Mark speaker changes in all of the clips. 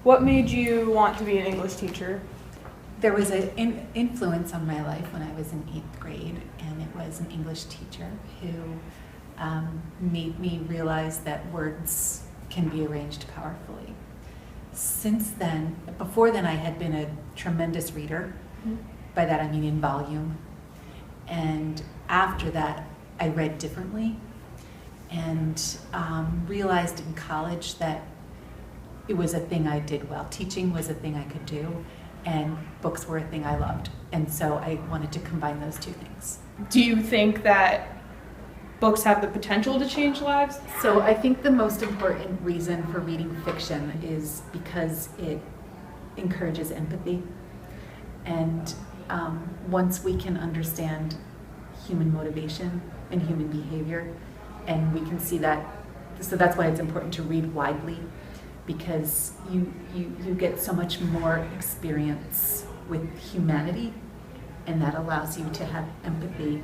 Speaker 1: What made you want to be an English teacher?
Speaker 2: There was an influence on my life when I was in 8th grade, and it was an English teacher who made me realize that words can be arranged powerfully. Since then, before then I had been a tremendous reader. By that I mean in volume. And after that, I read differently and realized in college that it was a thing I did well. Teaching was a thing I could do, and books were a thing I loved. And so I wanted to combine those two things.
Speaker 1: Do you think that books have the potential to change lives?
Speaker 2: So I think the most important reason for reading fiction is because it encourages empathy. And once we can understand human motivation and human behavior, and we can see that, so that's why it's important to read widely, because you get so much more experience with humanity, and that allows you to have empathy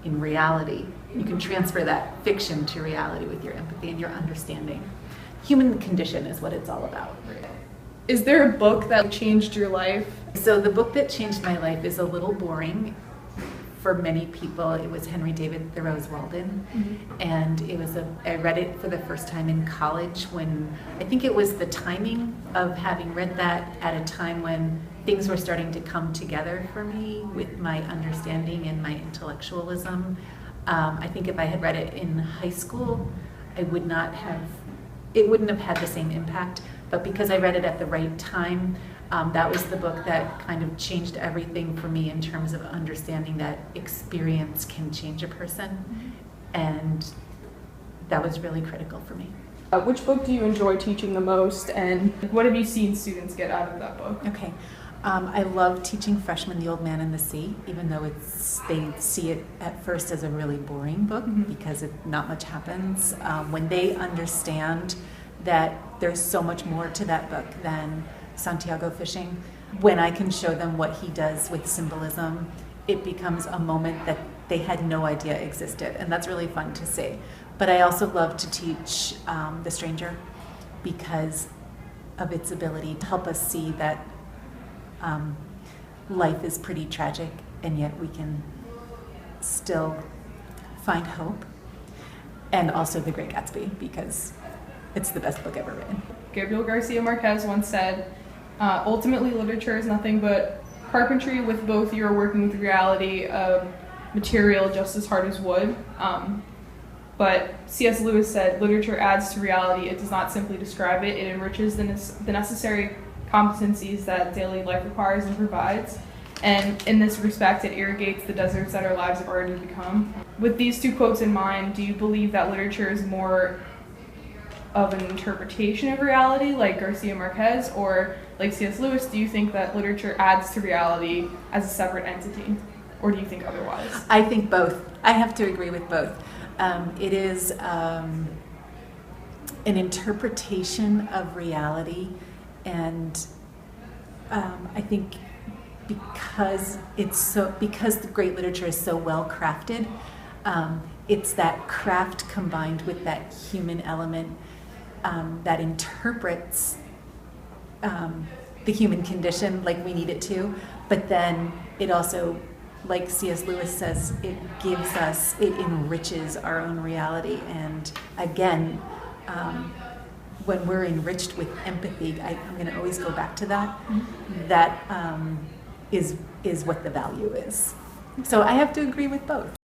Speaker 2: in reality. You can transfer that fiction to reality with your empathy and your understanding. Human condition is what it's all about.
Speaker 1: Is there a book that changed your life?
Speaker 2: So the book that changed my life is a little boring for many people. It was Henry David Thoreau's Walden. And I read it for the first time in college when, I think it was the timing of having read that at a time when things were starting to come together for me with my understanding and my intellectualism. I think if I had read it in high school, it wouldn't have had the same impact. But because I read it at the right time, that was the book that kind of changed everything for me in terms of understanding that experience can change a person. And that was really critical for me.
Speaker 1: Which book do you enjoy teaching the most, and what have you seen students get out of that book?
Speaker 2: Okay. I love teaching freshmen The Old Man and the Sea, even though they see it at first as a really boring book because not much happens. When they understand that there's so much more to that book than Santiago fishing, when I can show them what he does with symbolism, it becomes a moment that they had no idea existed, and that's really fun to see. But I also love to teach The Stranger because of its ability to help us see that life is pretty tragic, and yet we can still find hope. And also The Great Gatsby, because it's the best book ever written.
Speaker 1: Gabriel Garcia Marquez once said, ultimately literature is nothing but carpentry with both you're working with reality of material just as hard as wood. But C.S. Lewis said, literature adds to reality, it does not simply describe it, it enriches the necessary competencies that daily life requires and provides. And in this respect, it irrigates the deserts that our lives have already become. With these two quotes in mind, do you believe that literature is more of an interpretation of reality, like Garcia Marquez, or like C.S. Lewis, do you think that literature adds to reality as a separate entity, or do you think otherwise?
Speaker 2: I think both. I have to agree with both. It is an interpretation of reality, and I think because the great literature is so well crafted, it's that craft combined with that human element that interprets the human condition like we need it to, but then it also, like C.S. Lewis says, it enriches our own reality. And again, when we're enriched with empathy, I'm going to always go back to that. That is what the value is. So I have to agree with both.